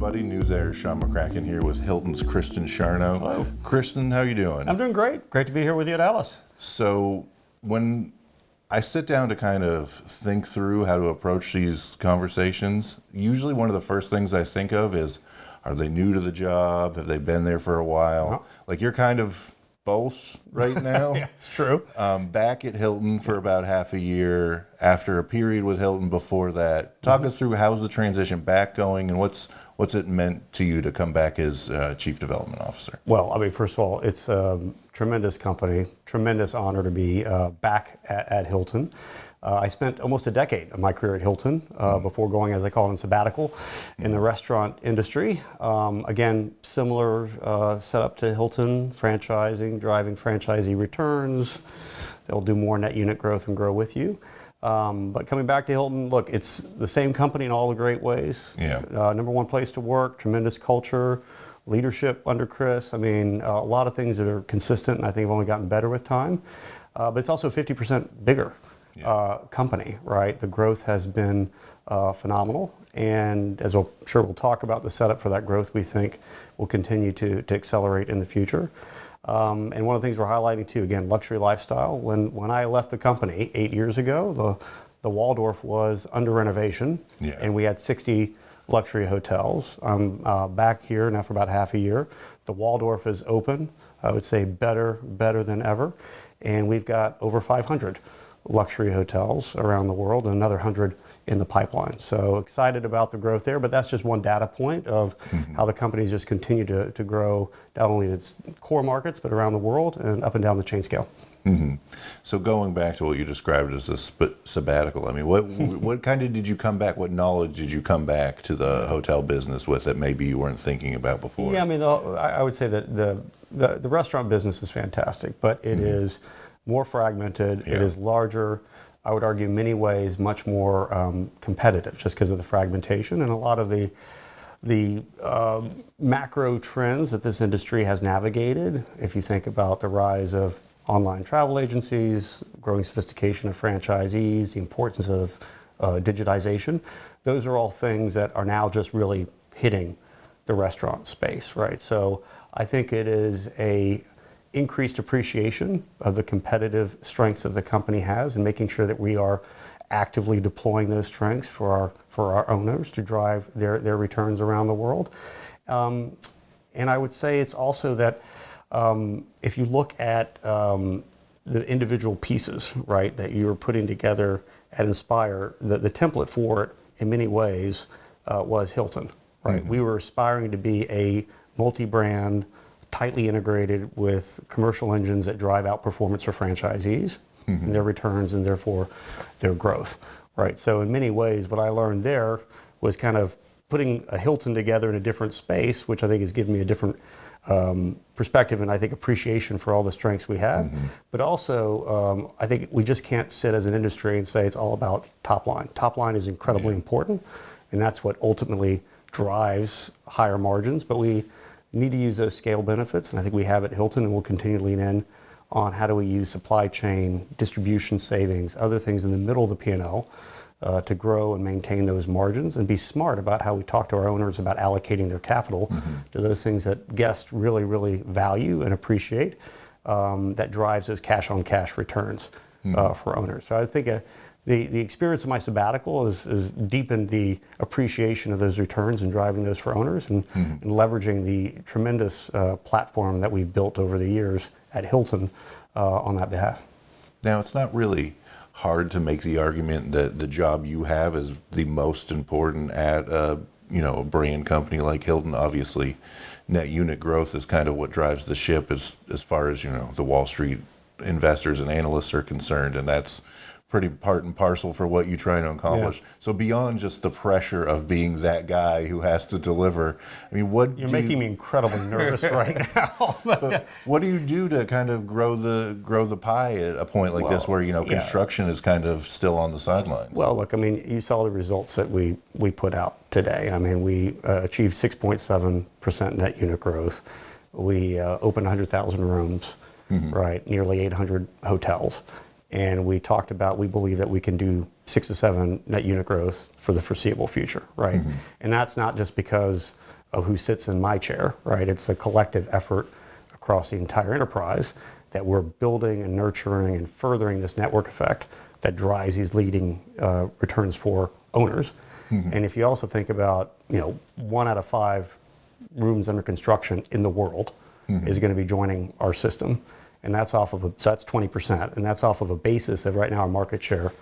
everybody. News editor Sean McCracken here with Hilton's Kristen Charnaux. Hello. Kristen, how are you doing? I'm doing great. Great to be here with you at Alice. So when I sit down to kind of think through how to approach these conversations, usually one of the first things I think of is, are they new to the job? Have they been there for a while? Uh-huh. Like you're kind of both right now. Yeah, it's true. Back at Hilton for about half a year, after a period with Hilton before that. Talk us through how's the transition back going and what's it meant to you to come back as Chief Development Officer? Well, I mean, first of all, it's a tremendous company, tremendous honor to be back at Hilton. I spent almost a decade of my career at Hilton before going, as I call it, on sabbatical in the restaurant industry. Again, similar setup to Hilton, franchising, driving franchisee returns. They'll do more net unit growth and grow with you. But coming back to Hilton, look, it's the same company in all the great ways. Yeah. Number one place to work, tremendous culture, leadership under Chris. I mean, a lot of things that are consistent and I think have only gotten better with time. But it's also 50% bigger. Company, right? The growth has been phenomenal, and as I'm sure we'll talk about, the setup for that growth we think will continue to accelerate in the future. And one of the things we're highlighting too, again, luxury lifestyle. When I left the company 8 years ago, the Waldorf was under renovation, and we had 60 luxury hotels. I'm back here now for about half a year. The Waldorf is open. I would say better than ever, and we've got over 500 luxury hotels around the world and another 100 in the pipeline. So excited about the growth there, but that's just one data point of how the company's just continue to grow, not only in its core markets, but around the world and up and down the chain scale. Mm-hmm. So going back to what you described as a sabbatical, I mean, what kind of did you come back, what knowledge did you come back to the hotel business with that maybe you weren't thinking about before? Yeah, I mean, I would say that the restaurant business is fantastic, but it is more fragmented, it is larger, I would argue in many ways much more competitive just because of the fragmentation and a lot of the macro trends that this industry has navigated. If you think about the rise of online travel agencies, growing sophistication of franchisees, the importance of digitization, those are all things that are now just really hitting the restaurant space, right? So I think it is a increased appreciation of the competitive strengths that the company has and making sure that we are actively deploying those strengths for our owners to drive their returns around the world. And I would say it's also that if you look at the individual pieces, right, that you're putting together at Inspire, the template for it in many ways was Hilton, right? Mm-hmm. We were aspiring to be a multi-brand, tightly integrated with commercial engines that drive out performance for franchisees and their returns and therefore their growth, right? So in many ways, what I learned there was kind of putting a Hilton together in a different space, which I think has given me a different perspective and I think appreciation for all the strengths we have. But also, I think we just can't sit as an industry and say it's all about top line. Top line is incredibly important, and that's what ultimately drives higher margins, but we need to use those scale benefits, and I think we have at Hilton, and we'll continue to lean in on how do we use supply chain, distribution savings, other things in the middle of the P&L to grow and maintain those margins and be smart about how we talk to our owners about allocating their capital to those things that guests really, really value and appreciate that drives those cash-on-cash returns for owners. So I think the experience of my sabbatical has deepened the appreciation of those returns and driving those for owners and leveraging the tremendous platform that we've built over the years at Hilton on that behalf. Now, it's not really hard to make the argument that the job you have is the most important at a brand company like Hilton. Obviously, net unit growth is kind of what drives the ship as far as the Wall Street investors and analysts are concerned, and that's pretty part and parcel for what you try to accomplish. Yeah. So beyond just the pressure of being that guy who has to deliver, I mean, You're making me incredibly nervous right now. But what do you do to kind of grow the pie at a point like this where construction is kind of still on the sidelines? Well, look, I mean, you saw the results that we put out today. I mean, we achieved 6.7% net unit growth. We opened 100,000 rooms, right? Nearly 800 hotels. And we talked about, we believe that we can do 6 to 7 net unit growth for the foreseeable future, right? And that's not just because of who sits in my chair, right? It's a collective effort across the entire enterprise that we're building and nurturing and furthering this network effect that drives these leading returns for owners. And if you also think about, 1 out of 5 rooms under construction in the world is going to be joining our system. And that's so that's 20. And that's off of a basis of right now our market share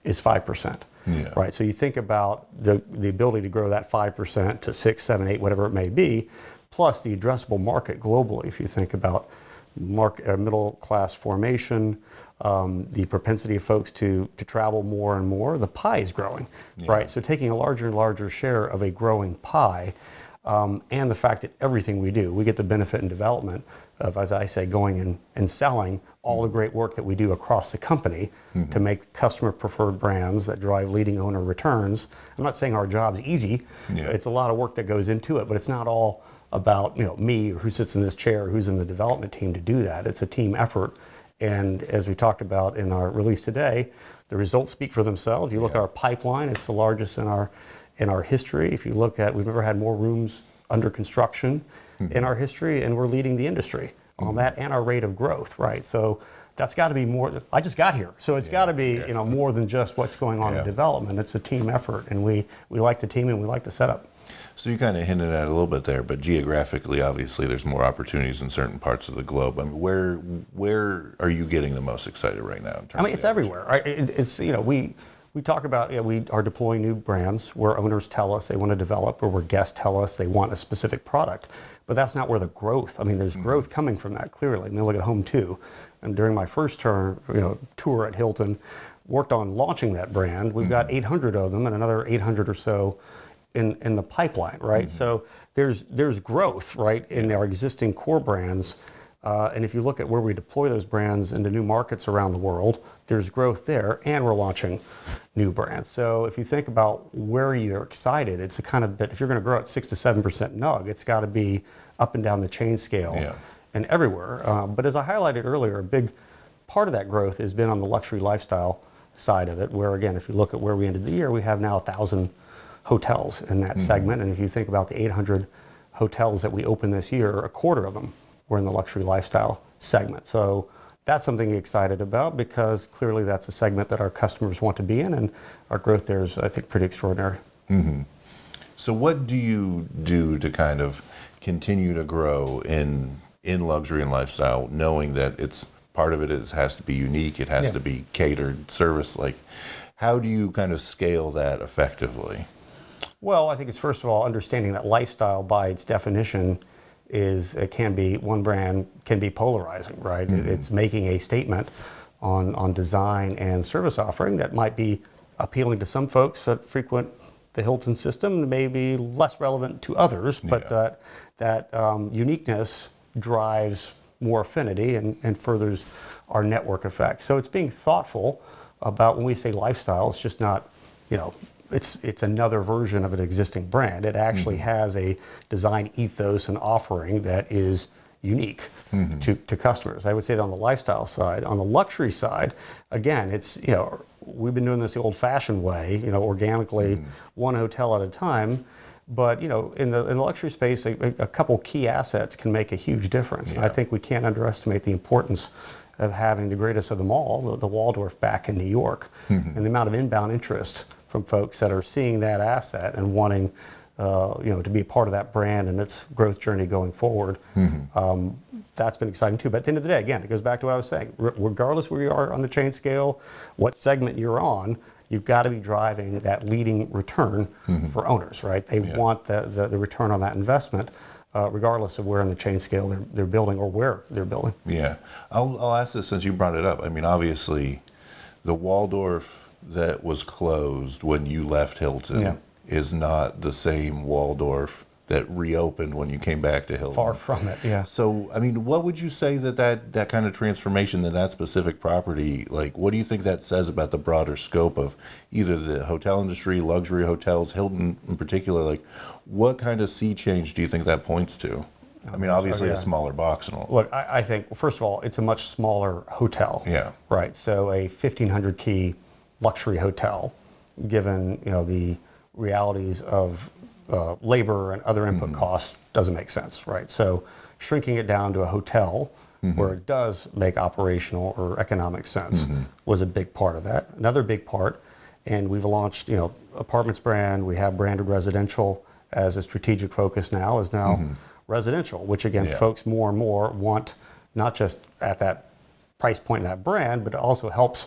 is 5%. Yeah. Right. So you think about the ability to grow that 5% to 6, 7, 8, whatever it may be, plus the addressable market globally. If you think about middle class formation, the propensity of folks to travel more and more, the pie is growing, right? So taking a larger and larger share of a growing pie, and the fact that everything we do, we get the benefit and development of, as I say, going in and selling all the great work that we do across the company to make customer preferred brands that drive leading owner returns. I'm not saying our job's easy. It's a lot of work that goes into it, but it's not all about me or who sits in this chair or who's in the development team to do that. It's a team effort. And as we talked about in our release today, the results speak for themselves. You look at our pipeline, it's the largest in our history. If you look at, we've never had more rooms under construction in our history, and we're leading the industry on that and our rate of growth, right? So that's got to be more. I just got here, so it's got to be more than just what's going on in development. It's a team effort, and we like the team and we like the setup. So you kind of hinted at it a little bit there, but geographically, obviously, there's more opportunities in certain parts of the globe. I mean, where are you getting the most excited right now? It's everywhere. Right? It's we talk about we are deploying new brands where owners tell us they want to develop, or where guests tell us they want a specific product, but that's not where the growth. I mean, there's growth coming from that clearly. I mean, look at Home2, and during my first tour at Hilton, worked on launching that brand. We've got 800 of them, and another 800 or so in the pipeline, right? So there's growth, right, in our existing core brands, and if you look at where we deploy those brands into new markets around the world, there's growth there, and we're launching new brands. So if you think about where you're excited, it's the kind of bit, if you're going to grow at 6 to 7% NUG, it's got to be up and down the chain scale and everywhere. But as I highlighted earlier, a big part of that growth has been on the luxury lifestyle side of it, where again, if you look at where we ended the year, we have now 1,000 hotels in that segment. And if you think about the 800 hotels that we opened this year, a quarter of them were in the luxury lifestyle segment. So that's something to be excited about, because clearly that's a segment that our customers want to be in, and our growth there is, I think, pretty extraordinary. So what do you do to kind of continue to grow in luxury and lifestyle, knowing that it's part of it has to be unique, it has to be catered service? Like, how do you kind of scale that effectively? Well, I think it's, first of all, understanding that lifestyle by its definition one brand can be polarizing, right? It's making a statement on design and service offering that might be appealing to some folks that frequent the Hilton system, may be less relevant to others, but that uniqueness drives more affinity and furthers our network effect. So it's being thoughtful about, when we say lifestyle, it's just not, it's another version of an existing brand. It actually has a design ethos and offering that is unique to customers. I would say that on the lifestyle side. On the luxury side, again, it's, we've been doing this the old-fashioned way, organically, one hotel at a time. But in the luxury space, a couple key assets can make a huge difference. And I think we can't underestimate the importance of having the greatest of them all, the Waldorf back in New York, and the amount of inbound interest from folks that are seeing that asset and wanting to be a part of that brand and its growth journey going forward. That's been exciting too. But at the end of the day, again, it goes back to what I was saying. Regardless where you are on the chain scale, what segment you're on, you've got to be driving that leading return for owners, right? They want the return on that investment, regardless of where in the chain scale they're building or where they're building. Yeah. I'll ask this since you brought it up. I mean, obviously, the Waldorf that was closed when you left Hilton is not the same Waldorf that reopened when you came back to Hilton. Far from it, yeah. So, I mean, what would you say that kind of transformation in that specific property, like, what do you think that says about the broader scope of either the hotel industry, luxury hotels, Hilton in particular? Like, what kind of sea change do you think that points to? I mean, obviously a smaller box and all. Look, I think, well, first of all, it's a much smaller hotel. Yeah. Right, so a 1,500 key luxury hotel, given the realities of labor and other input costs doesn't make sense, right? So shrinking it down to a hotel where it does make operational or economic sense was a big part of that. Another big part, and we've launched, apartments brand, we have branded residential as a strategic focus now, is now residential, which again, folks more and more want not just at that price point in that brand, but it also helps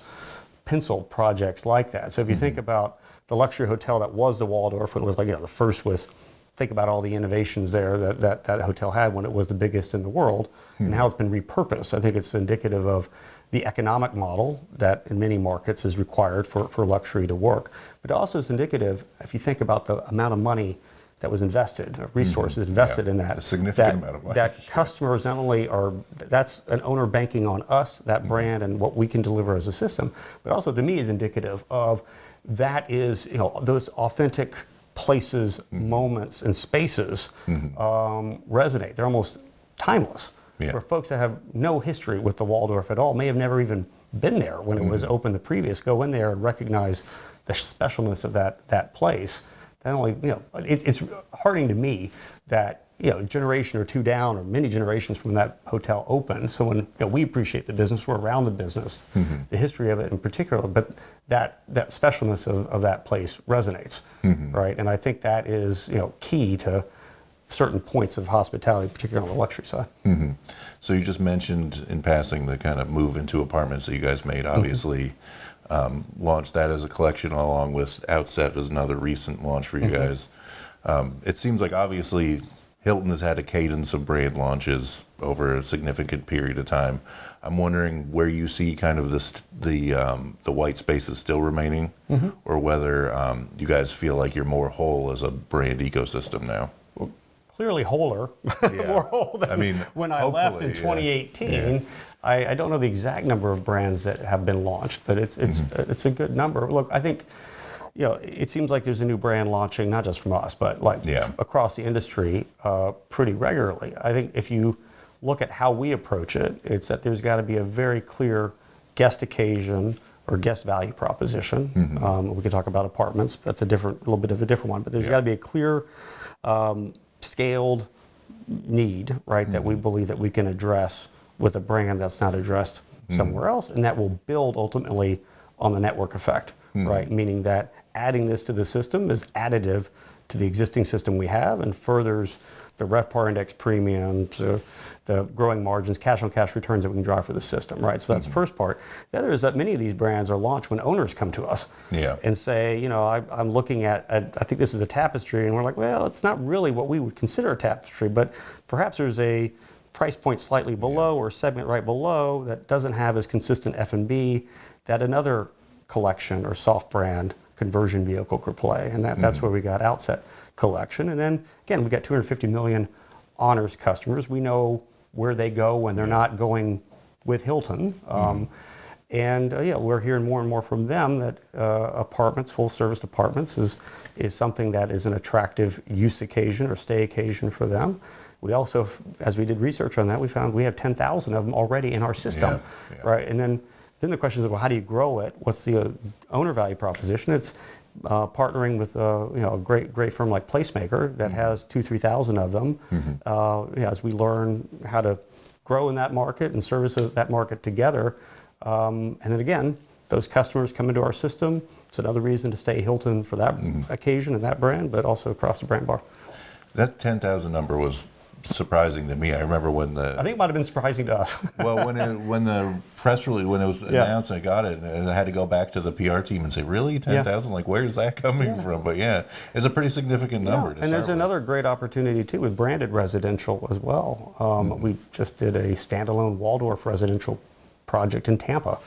pencil projects like that. So if you think about the luxury hotel that was the Waldorf, when it was like the first with, think about all the innovations there that hotel had when it was the biggest in the world, and how it's been repurposed. I think it's indicative of the economic model that in many markets is required for luxury to work. But also it's indicative, if you think about the amount of money that was invested, resources invested in that. A significant amount of money. That customers not only are, that's an owner banking on us, that brand, and what we can deliver as a system, but also to me is indicative of that is, those authentic places, moments, and spaces resonate. They're almost timeless. Where folks that have no history with the Waldorf at all may have never even been there when it was open the previous, go in there and recognize the specialness of that place. Not only, it's heartening to me that, a generation or two down, or many generations from that hotel opened, so when we appreciate the business, we're around the business, the history of it in particular, but that specialness of that place resonates, right? And I think that is, key to certain points of hospitality, particularly on the luxury side. So you just mentioned in passing the kind of move into apartments that you guys made, obviously. Launched that as a collection along with Outset as another recent launch for you guys. It seems like obviously Hilton has had a cadence of brand launches over a significant period of time. I'm wondering where you see kind of the white spaces still remaining, or whether you guys feel like you're more whole as a brand ecosystem now. Clearly wholer, more whole than when I left in 2018. I don't know the exact number of brands that have been launched, but it's a good number. Look, I think it seems like there's a new brand launching, not just from us, but across the industry pretty regularly. I think if you look at how we approach it, it's that there's got to be a very clear guest occasion or guest value proposition. We can talk about apartments. That's a little bit of a different one, but there's got to be a clear scaled need, right, that we believe that we can address with a brand that's not addressed somewhere else, and that will build ultimately on the network effect, right? Meaning that adding this to the system is additive to the existing system we have and furthers the RevPAR index premium, the growing margins, cash-on-cash returns that we can drive for the system, right? So that's the first part. The other is that many of these brands are launched when owners come to us and say, I'm looking at, I think this is a Tapestry, and we're like, well, it's not really what we would consider a Tapestry, but perhaps there's a price point slightly below or segment right below that doesn't have as consistent F&B that another collection or soft brand conversion vehicle could play, and that's where we got Outset Collection. And then again, we got 250 million Honors customers. We know where they go when they're not going with Hilton. We're hearing more and more from them that apartments, full service apartments is something that is an attractive use occasion or stay occasion for them. We also, as we did research on that, we found we have 10,000 of them already in our system, right? And then the question is, well, how do you grow it? What's the owner value proposition? It's partnering with a great firm like Placemaker that has 2,000-3,000 of them. As we learn how to grow in that market and service that market together, and then again, those customers come into our system. It's another reason to stay Hilton for that occasion and that brand, but also across the brand bar. That 10,000 number was surprising to me. I remember when I think it might have been surprising to us. Well, when the press release, when it was announced, I got it, and I had to go back to the PR team and say, really, 10,000? Like, where's that coming from? But it's a pretty significant number. And there's another great opportunity too with branded residential as well. We just did a standalone Waldorf residential project in Tampa,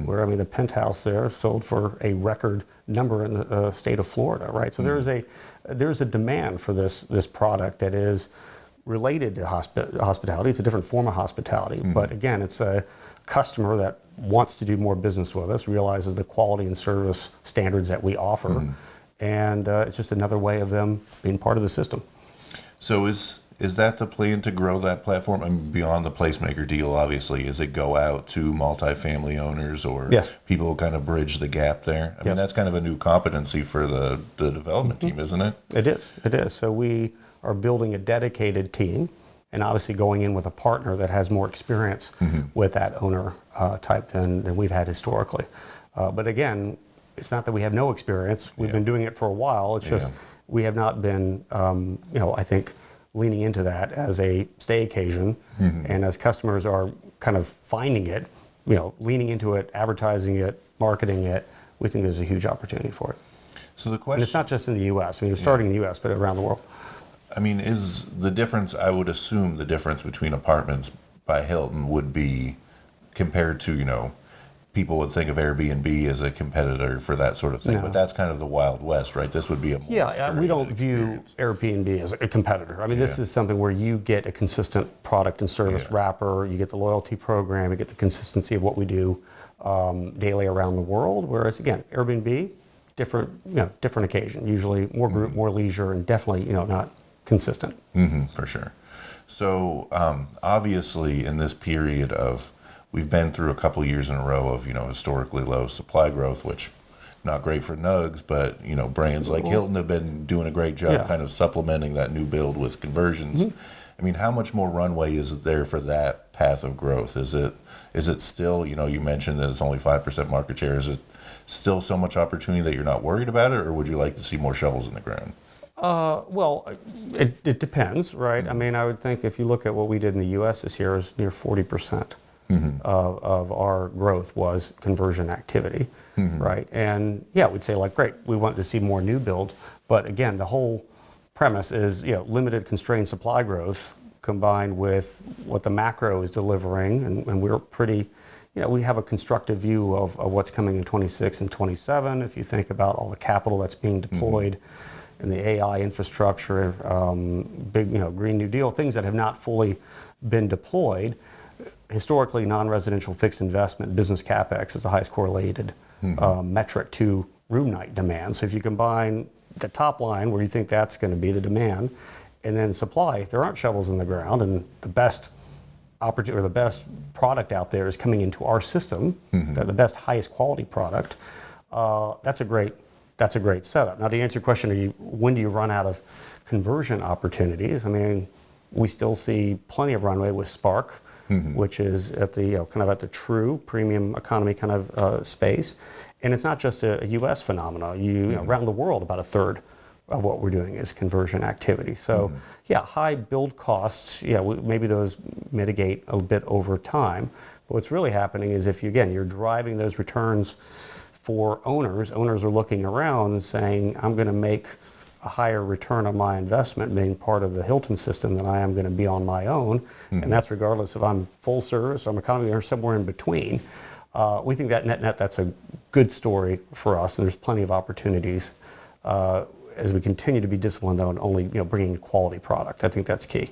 where the penthouse there sold for a record number in the state of Florida, right? So there's a demand for this product that is related to hospitality. It's a different form of hospitality, but again, it's a customer that wants to do more business with us, realizes the quality and service standards that we offer, and it's just another way of them being part of the system. So is Is that the plan to grow that platform? I mean, beyond the placemaker deal, obviously, is it go out to multifamily owners or Yes. people who kind of bridge the gap there? I mean, Yes. that's kind of a new competency for the development team, isn't it? It is. It is. So we are building a dedicated team, and obviously going in with a partner that has more experience with that owner type than we've had historically. But again, it's not that we have no experience. We've been doing it for a while. It's just we have not been, I think, leaning into that as a stay occasion. And as customers are kind of finding it, leaning into it, advertising it, marketing it, we think there's a huge opportunity for it. So the And question, it's not just in the U.S. I mean, we're starting in the U.S., but around the world. I mean, is the difference, I would assume the difference between apartments by Hilton would be compared to, people would think of Airbnb as a competitor for that sort of thing, No. but that's kind of the Wild West, right? This would be a more Yeah, we don't curated view experience. Airbnb as a competitor. I mean, this is something where you get a consistent product and service wrapper, you get the loyalty program, you get the consistency of what we do daily around the world. Whereas, again, Airbnb, different occasion, usually more group, more leisure, and definitely, not consistent. For sure. So obviously in this period of, we've been through a couple years in a row of, historically low supply growth, which not great for nugs, but, brands like Hilton have been doing a great job kind of supplementing that new build with conversions. I mean, how much more runway is there for that path of growth? Is it still, you mentioned that it's only 5% market share. Is it still so much opportunity that you're not worried about it, or would you like to see more shovels in the ground? Well, it depends, right? I mean, I would think if you look at what we did in the U.S. this year, it was near 40% of our growth was conversion activity, right? And we'd say great, we want to see more new build, but again, the whole premise is limited constrained supply growth combined with what the macro is delivering, and we're pretty. We have a constructive view of what's coming in 26 and 27. If you think about all the capital that's being deployed. And the AI infrastructure, big, Green New Deal, things that have not fully been deployed. Historically, non-residential fixed investment, business capex is the highest correlated metric to room night demand. So if you combine the top line, where you think that's going to be the demand, and then supply, if there aren't shovels in the ground, and the best opportunity or the best product out there is coming into our system, the best, highest quality product, that's a great setup. Now, to answer your question, when do you run out of conversion opportunities? I mean, we still see plenty of runway with Spark, which is at the kind of at the true premium economy kind of space, and it's not just a U.S. phenomenon. Around the world, about a third of what we're doing is conversion activity. So, high build costs. Maybe those mitigate a bit over time. But what's really happening is if you're driving those returns. For owners are looking around and saying, I'm going to make a higher return on my investment being part of the Hilton system than I am going to be on my own. And that's regardless if I'm full service, or I'm economy, or somewhere in between. We think that net, that's a good story for us, and there's plenty of opportunities as we continue to be disciplined on only bringing quality product. I think that's key.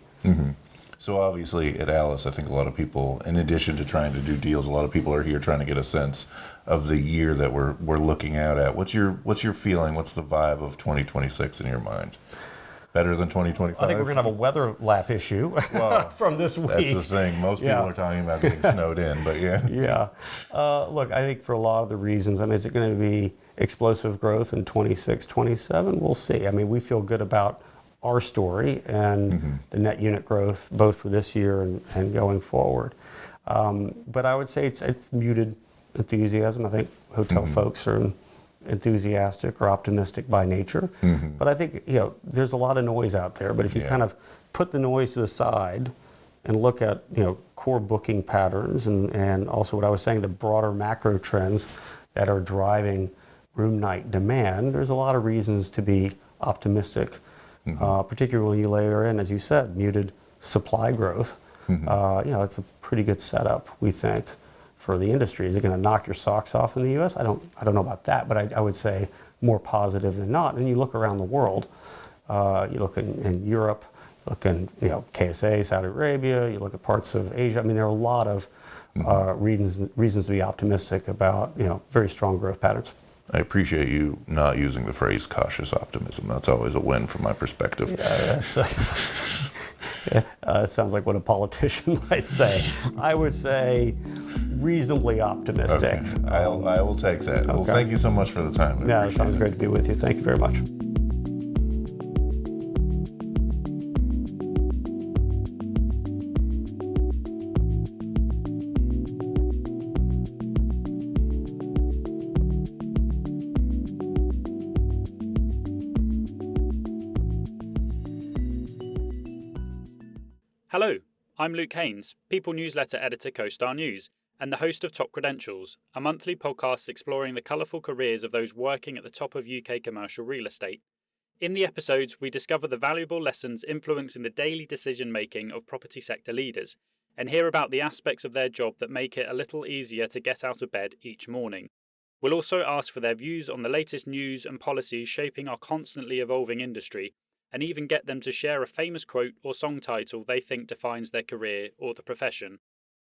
So obviously at Alice, I think a lot of people, in addition to trying to do deals, a lot of people are here trying to get a sense of the year that we're looking out at. What's your feeling? What's the vibe of 2026 in your mind? Better than 2025? I think we're going to have a weather lap issue from this week. That's the thing. Most people are talking about getting snowed in, but Look, I think for a lot of the reasons, I mean, is it going to be explosive growth in 26, 27? We'll see. I mean, we feel good about our story and the net unit growth, both for this year and going forward. But I would say it's muted enthusiasm. I think hotel folks are enthusiastic or optimistic by nature. But I think there's a lot of noise out there. But if you kind of put the noise to the side and look at core booking patterns and also what I was saying, the broader macro trends that are driving room night demand, there's a lot of reasons to be optimistic. Particularly when you layer in, as you said, muted supply growth. It's a pretty good setup, we think, for the industry. Is it going to knock your socks off in the U.S.? I don't know about that, but I would say more positive than not. And you look around the world. You look in Europe, you look in KSA, Saudi Arabia. You look at parts of Asia. I mean, there are a lot of reasons to be optimistic about very strong growth patterns. I appreciate you not using the phrase cautious optimism. That's always a win from my perspective. Sounds like what a politician might say. I would say reasonably optimistic. Okay. I will take that. Well, thank you so much for the time. Yeah, it sounds great to be with you. Thank you very much. Hello, I'm Luke Haynes, People Newsletter Editor CoStar News, and the host of Top Credentials, a monthly podcast exploring the colourful careers of those working at the top of UK commercial real estate. In the episodes, we discover the valuable lessons influencing the daily decision-making of property sector leaders, and hear about the aspects of their job that make it a little easier to get out of bed each morning. We'll also ask for their views on the latest news and policies shaping our constantly evolving industry, and even get them to share a famous quote or song title they think defines their career or the profession.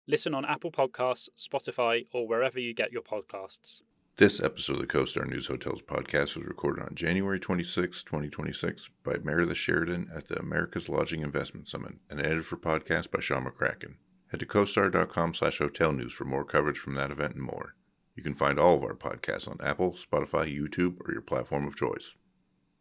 Listen on Apple Podcasts, Spotify, or wherever you get your podcasts. This episode of the CoStar News Hotels podcast was recorded on January 26, 2026 by Meredith Sheridan at the America's Lodging Investment Summit and edited for podcast by Sean McCracken. Head to costar.com/hotel news for more coverage from that event and more. You can find all of our podcasts on Apple, Spotify, YouTube, or your platform of choice.